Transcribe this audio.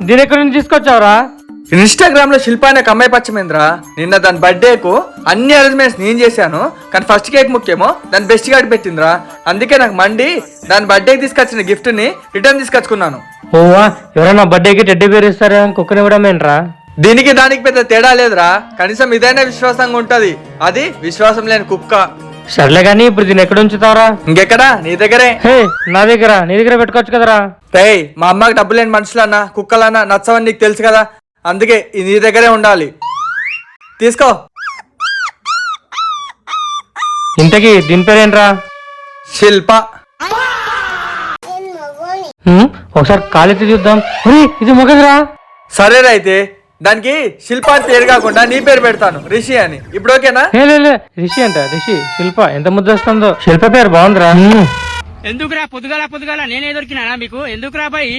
దీని ఎక్కడి నుంచి తీసుకొచ్చావురా? ఇన్స్టాగ్రామ్ లో శిల్ప అనే ఒక అమ్మాయి పచ్చమేంద్ర. నిన్న దాని బర్త్డేకు అన్ని అరేంజ్మెంట్స్ నేను చేశాను, కానీ ఫస్ట్ కేక్ ముఖ్యమో దాని బెస్ట్ కార్డ్ పెట్టిందిరా. అందుకే నాకు మండి దాని బర్త్డేకి తీసుకొచ్చిన గిఫ్ట్ ని రిటర్న్ తీసుకొచ్చుకున్నాను. ఓవా, ఎవరైనా బర్త్డేకి టెడ్డీ బేర్ ఇస్తారా? కుక్కని ఇవ్వడమేంట్రా? దీనికి దానికి పెద్ద తేడా లేదురా, కనీసం ఇదైనా విశ్వాసంగా ఉంటది. అది విశ్వాసం లేని కుక్క. సర్లే గానీ ఇప్పుడు దీన్ని ఎక్కడ ఉంచుతావరా? ఇంకెక్కడా? నీ దగ్గరే. హే, నా దగ్గర, నీ దగ్గర పెట్టుకోవచ్చు కదరా? రేయ్, మా అమ్మకి డబ్బు లేని మనుషులన్నా కుక్కలన్నా నచ్చవని నీకు తెలుసు కదా, అందుకే ఇది నీ దగ్గరే ఉండాలి. తీసుకో. ఇంతకీ దీని పేరేంట్రా? శిల్ప. ఒకసారి కాలెత్తి చూద్దాం. ఇది మొగదురా. సరేరా, అయితే దానికి శిల్ప అని పేరు కాకుండా నీ పేరు పెడతాను, రిషి అని. ఇప్పుడు ఓకేనా? రిషి అంట. రిషి శిల్ప ఎంత ముద్దు వస్తుందో. శిల్ప పేరు బాగుందిరా. ఎందుకురా పొద్దుగాల నేనే దొరికినా మీకు? ఎందుకురా బాయ్?